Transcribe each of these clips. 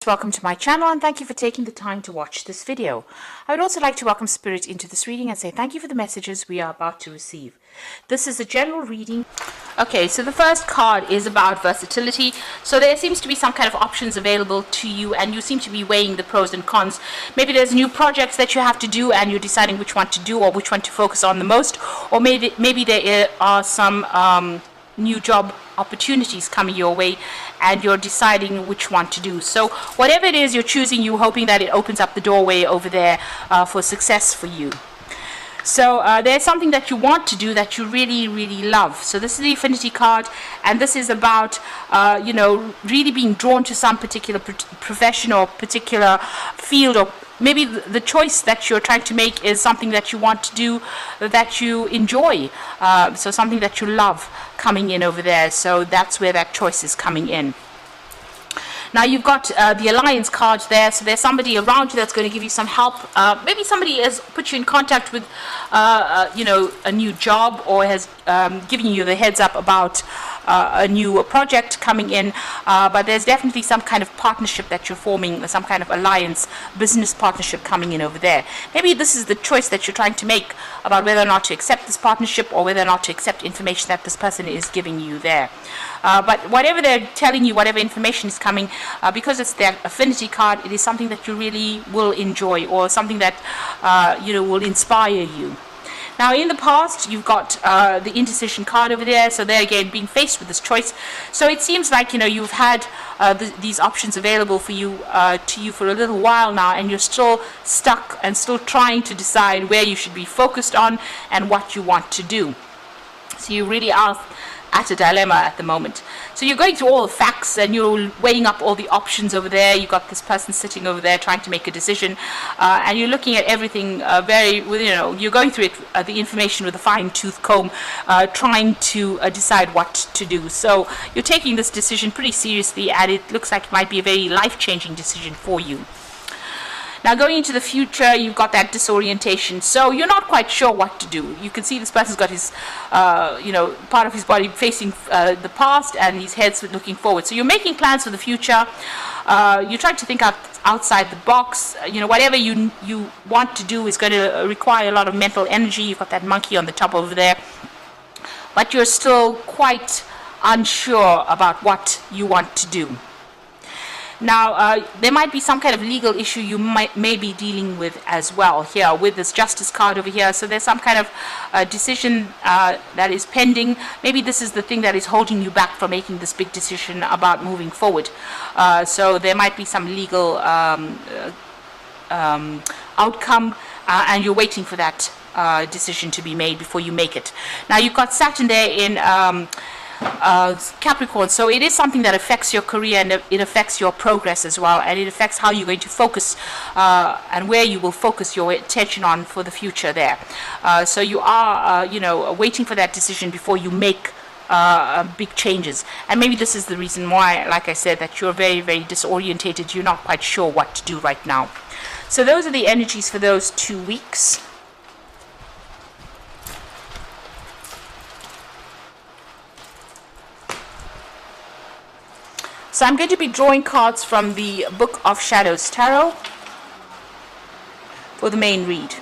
Welcome to my channel and thank you for taking the time to watch this video. I would also like to welcome Spirit into this reading and say thank you for the messages we are about to receive. This is a general reading. Okay, so the first card is about versatility. So there seems to be some kind of options available to you and you seem to be weighing the pros and cons. Maybe there's new projects that you have to do and you're deciding which one to do or which one to focus on the most. Or maybe there are some new job opportunities coming your way and you're deciding which one to do. So whatever it is you're choosing, you're hoping that it opens up the doorway over there for success for you. So there's something that you want to do that you really love. So this is the Affinity card, and this is about really being drawn to some particular profession or particular field, or maybe the choice that you're trying to make is something that you want to do that you enjoy, so something that you love coming in over there. So that's where that choice is coming in. Now you've got the Alliance card there, so there's somebody around you that's going to give you some help. Maybe somebody has put you in contact with a new job, or has given you the heads up about a new project coming in, but there's definitely some kind of partnership that you're forming, some kind of alliance, business partnership coming in over there. Maybe this is the choice that you're trying to make about whether or not to accept this partnership or whether or not to accept information that this person is giving you there. But whatever they're telling you, whatever information is coming, because it's their Affinity card, it is something that you really will enjoy, or something that will inspire you. Now in the past you've got the Indecision card over there, so there again being faced with this choice. So it seems like you've had these options available for you for a little while now, and you're still stuck and still trying to decide where you should be focused on and what you want to do. So you really are at a dilemma at the moment. So you're going through all the facts and you're weighing up all the options over there. You've got this person sitting over there trying to make a decision, and you're looking at everything you're going through it, the information with a fine-tooth comb, trying to decide what to do. So you're taking this decision pretty seriously, and it looks like it might be a very life-changing decision for you. Now going into the future, you've got that disorientation. So you're not quite sure what to do. You can see this person's got his, part of his body facing the past, and his head's looking forward. So you're making plans for the future. You're trying to think outside the box. Whatever you want to do is going to require a lot of mental energy. You've got that monkey on the top over there. But you're still quite unsure about what you want to do. Now, there might be some kind of legal issue you may be dealing with as well here with this Justice card over here. So there's some kind of decision that is pending. Maybe this is the thing that is holding you back from making this big decision about moving forward. So there might be some legal outcome, and you're waiting for that decision to be made before you make it. Now, you've got Saturn there in Capricorn, so it is something that affects your career, and it affects your progress as well, and it affects how you're going to focus and where you will focus your attention on for the future there. So you are waiting for that decision before you make big changes, and maybe this is the reason why, like I said, that you're very disorientated. You're not quite sure what to do right now. So those are the energies for those 2 weeks. So I'm going to be drawing cards from the Book of Shadows Tarot for the main read.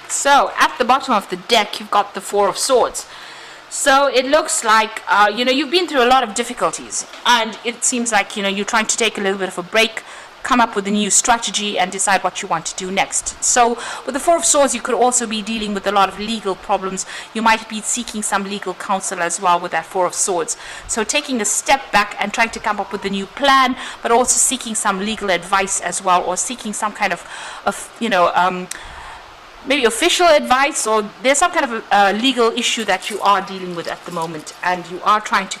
So at the bottom of the deck you've got the Four of Swords. So it looks like you've been through a lot of difficulties, and it seems like you're trying to take a little bit of a break, come up with a new strategy and decide what you want to do next. So with the Four of Swords you could also be dealing with a lot of legal problems. You might be seeking some legal counsel as well with that Four of Swords. So taking a step back and trying to come up with a new plan, but also seeking some legal advice as well, or seeking some kind of maybe official advice, or there's some kind of a legal issue that you are dealing with at the moment, and you are trying to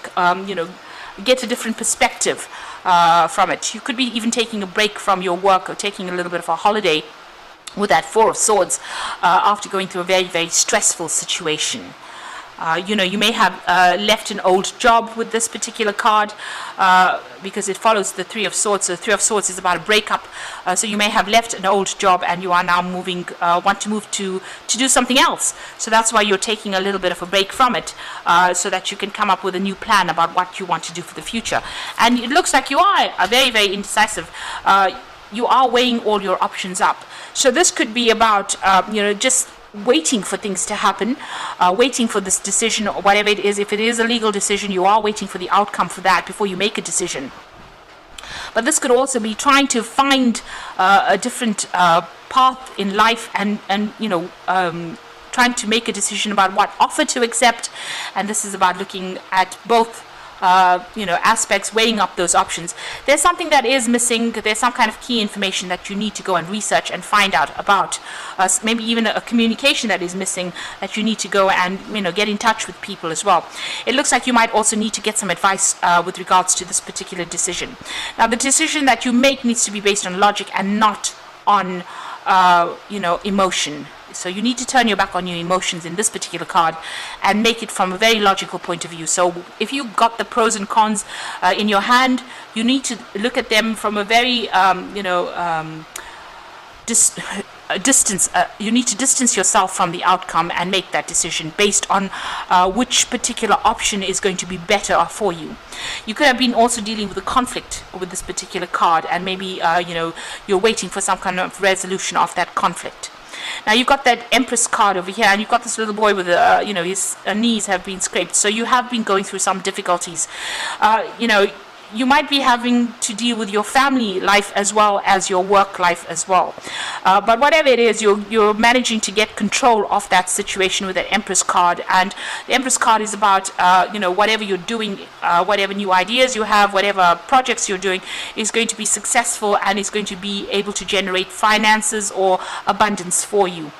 get a different perspective from it. You could be even taking a break from your work, or taking a little bit of a holiday with that Four of Swords, after going through a very, very stressful situation. You may have left an old job with this particular card, because it follows the Three of Swords. So the Three of Swords is about a breakup. So you may have left an old job and you are now want to move to do something else. So that's why you're taking a little bit of a break from it, so that you can come up with a new plan about what you want to do for the future. And it looks like you are very, very indecisive. You are weighing all your options up. So this could be about, just waiting for things to happen, waiting for this decision or whatever it is. If it is a legal decision, you are waiting for the outcome for that before you make a decision. But this could also be trying to find a different path in life, and trying to make a decision about what offer to accept. And this is about looking at both aspects, weighing up those options. There's something that is missing. There's some kind of key information that you need to go and research and find out about. Maybe even a communication that is missing that you need to go and get in touch with people as well. It looks like you might also need to get some advice with regards to this particular decision. Now, the decision that you make needs to be based on logic and not on emotion. So you need to turn your back on your emotions in this particular card and make it from a very logical point of view. So if you got the pros and cons in your hand, you need to look at them from a very distance. You need to distance yourself from the outcome and make that decision based on which particular option is going to be better for you. You could have been also dealing with a conflict with this particular card, and maybe you're waiting for some kind of resolution of that conflict. Now you've got that Empress card over here, and you've got this little boy with his knees have been scraped. So you have been going through some difficulties. You might be having to deal with your family life as well as your work life as well. But whatever it is, you're managing to get control of that situation with that Empress card. And the Empress card is about, whatever you're doing, whatever new ideas you have, whatever projects you're doing is going to be successful and is going to be able to generate finances or abundance for you.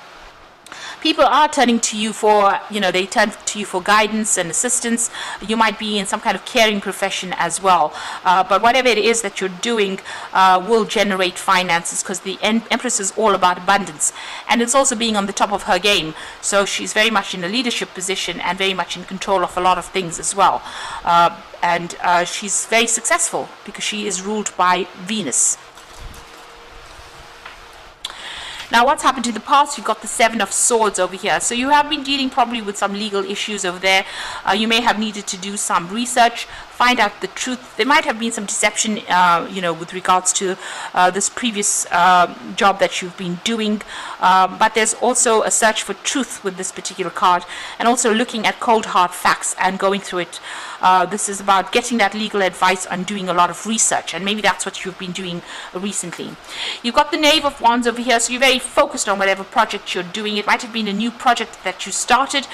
People are turning to you for, they turn to you for guidance and assistance. You might be in some kind of caring profession as well. But whatever it is that you're doing will generate finances, because the Empress is all about abundance. And it's also being on the top of her game. So she's very much in a leadership position and very much in control of a lot of things as well. And she's very successful because she is ruled by Venus. Now, what's happened to the past? You've got the Seven of Swords over here. So you have been dealing probably with some legal issues over there. You may have needed to do some research, find out the truth. There might have been some deception, with regards to this previous job that you've been doing. But there's also a search for truth with this particular card, and also looking at cold hard facts and going through it. This is about getting that legal advice and doing a lot of research, and maybe that's what you've been doing recently. You've got the Knave of Wands over here, so you're very focused on whatever project you're doing. It might have been a new project that you started,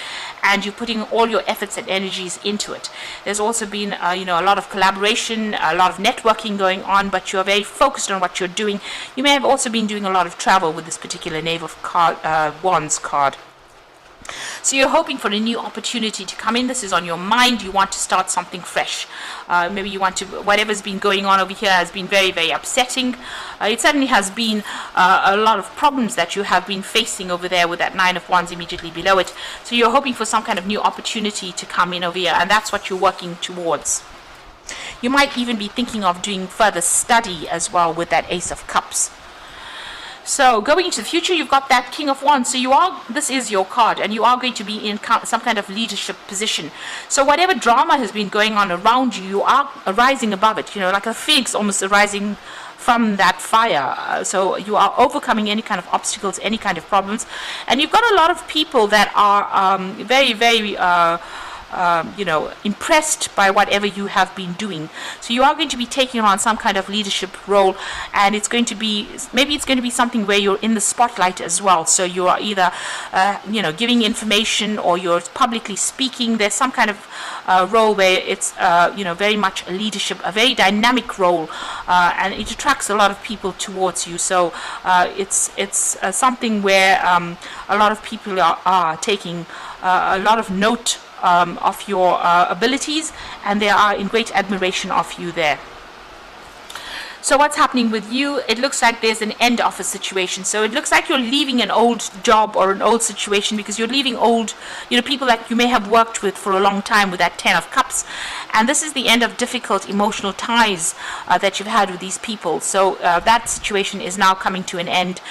and you're putting all your efforts and energies into it. There's also been a lot of collaboration, a lot of networking going on, but you're very focused on what you're doing. You may have also been doing a lot of travel with this particular Knave of Wands card. So you're hoping for a new opportunity to come in. This is on your mind. You want to start something fresh. Maybe you want to, whatever's been going on over here has been very, very upsetting. It certainly has been a lot of problems that you have been facing over there with that Nine of Wands immediately below it. So you're hoping for some kind of new opportunity to come in over here, and that's what you're working towards. You might even be thinking of doing further study as well with that Ace of Cups. So going into the future, you've got that King of Wands. So this is your card, and you are going to be in some kind of leadership position. So whatever drama has been going on around you, you are rising above it, like a phoenix almost arising from that fire. So you are overcoming any kind of obstacles, any kind of problems. And you've got a lot of people that are very, very impressed by whatever you have been doing. So you are going to be taking on some kind of leadership role, and it's going to be, maybe it's going to be something where you're in the spotlight as well. So you are either, giving information, or you're publicly speaking. There's some kind of role where it's, very much a leadership, a very dynamic role, and it attracts a lot of people towards you. So it's something where a lot of people are taking a lot of note of your abilities, and they are in great admiration of you there. So what's happening with you? It looks like there's an end of a situation. So it looks like you're leaving an old job or an old situation, because you're leaving old, people that you may have worked with for a long time, with that 10 of Cups. And this is the end of difficult emotional ties that you've had with these people. So that situation is now coming to an end.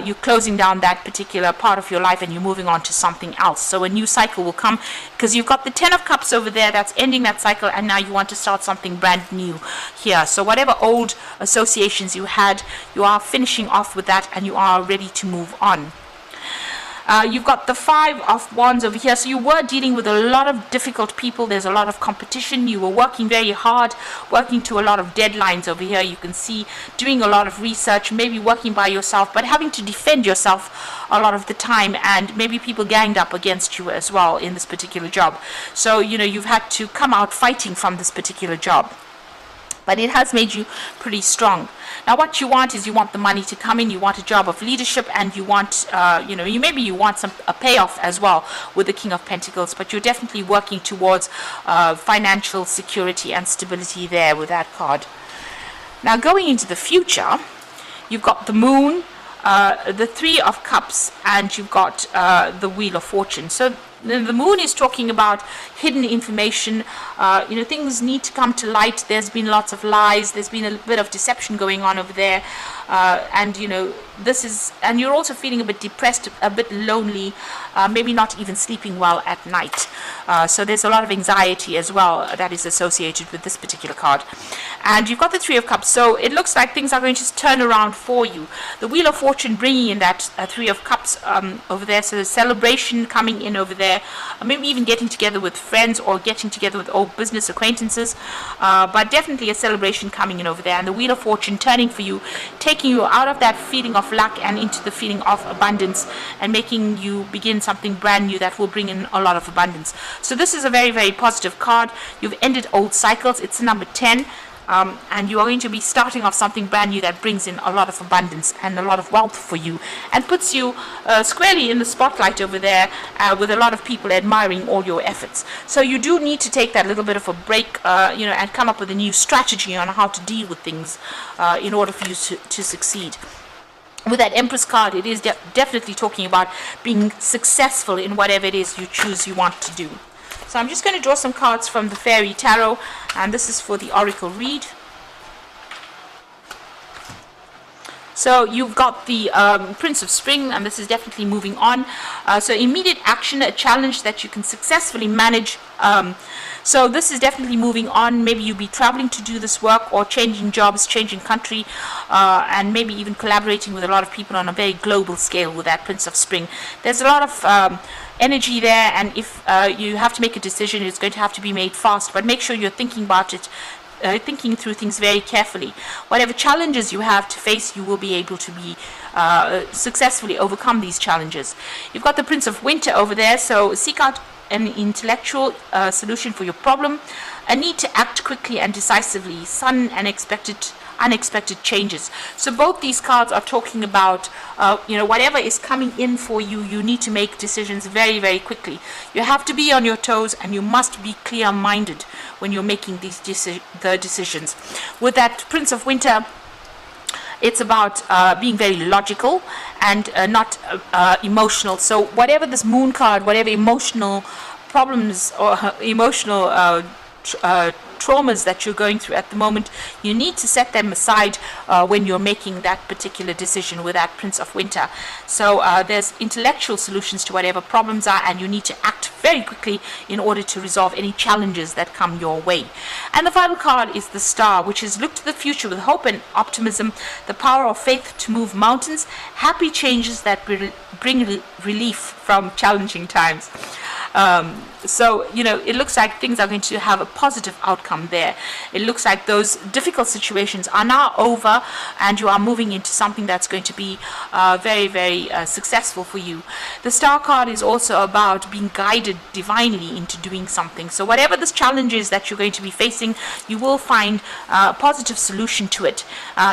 You're closing down that particular part of your life and you're moving on to something else. So a new cycle will come, because you've got the 10 of Cups over there that's ending that cycle, and now you want to start something brand new here. So whatever old associations you had, you are finishing off with that and you are ready to move on. You've got the 5 of Wands over here. So you were dealing with a lot of difficult people. There's a lot of competition. You were working very hard, working to a lot of deadlines over here. You can see doing a lot of research, maybe working by yourself, but having to defend yourself a lot of the time, and maybe people ganged up against you as well in this particular job. So, you've had to come out fighting from this particular job. But it has made you pretty strong. Now what you want is, you want the money to come in, you want a job of leadership, and you want, maybe you want a payoff as well with the King of Pentacles, but you're definitely working towards financial security and stability there with that card. Now going into the future, you've got the Moon, the 3 of Cups, and you've got the Wheel of Fortune. So the Moon is talking about hidden information. Things need to come to light. There's been lots of lies. There's been a bit of deception going on over there. And you're also feeling a bit depressed, a bit lonely, maybe not even sleeping well at night. So there's a lot of anxiety as well that is associated with this particular card. And you've got the 3 of Cups. So it looks like things are going to turn around for you. The Wheel of Fortune bringing in that 3 of Cups over there. So the celebration coming in over there. Maybe even getting together with friends or getting together with old business acquaintances, but definitely a celebration coming in over there. And the Wheel of Fortune turning for you, taking you out of that feeling of lack and into the feeling of abundance, and making you begin something brand new that will bring in a lot of abundance. So this is a very, very positive card. You've ended old cycles. It's number 10. And you are going to be starting off something brand new that brings in a lot of abundance and a lot of wealth for you, and puts you squarely in the spotlight over there, with a lot of people admiring all your efforts. So you do need to take that little bit of a break, and come up with a new strategy on how to deal with things in order for you to succeed. With that Empress card, it is definitely talking about being successful in whatever it is you want to do. So I'm just going to draw some cards from the Fairy Tarot, and this is for the Oracle read. So you've got the Prince of Spring, and this is definitely moving on. So immediate action, a challenge that you can successfully manage. So this is definitely moving on. Maybe you'll be traveling to do this work, or changing jobs, changing country, and maybe even collaborating with a lot of people on a very global scale with that Prince of Spring. There's a lot of energy there, and if you have to make a decision, it's going to have to be made fast, but make sure you're thinking about it, thinking through things very carefully. Whatever challenges you have to face, you will be able to be successfully overcome these challenges. You've got the Prince of Winter over there, so seek out an intellectual solution for your problem, a need to act quickly and decisively, sudden and unexpected changes. So both these cards are talking about whatever is coming in for you, you need to make decisions very, very quickly. You have to be on your toes, and you must be clear-minded when you're making these decisions. With that Prince of Winter, it's about being very logical and not emotional. So whatever this Moon card, whatever emotional problems or emotional traumas that you're going through at the moment, you need to set them aside when you're making that particular decision with that Prince of Winter. So there's intellectual solutions to whatever problems are, and you need to act very quickly in order to resolve any challenges that come your way. And the final card is the Star, which is look to the future with hope and optimism, the power of faith to move mountains, happy changes that bring relief from challenging times. So it looks like things are going to have a positive outcome there. It looks like those difficult situations are now over, and you are moving into something that's going to be very, very successful for you. The Star card is also about being guided divinely into doing something. So whatever this challenge is that you're going to be facing, you will find a positive solution to it.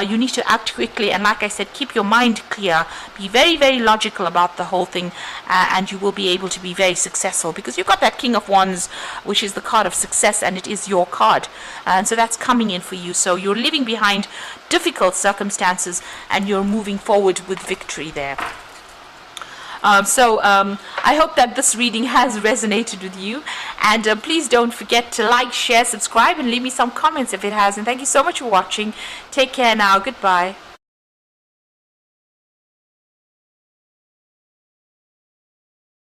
You need to act quickly, and like I said, keep your mind clear. Be very, very logical about the whole thing, and you will be able to be very successful successful, because you've got that King of Wands, which is the card of success, and it is your card. And so that's coming in for you. So you're leaving behind difficult circumstances and you're moving forward with victory there. I hope that this reading has resonated with you, and please don't forget to like, share, subscribe, and leave me some comments if it has. And thank you so much for watching. Take care now. Goodbye.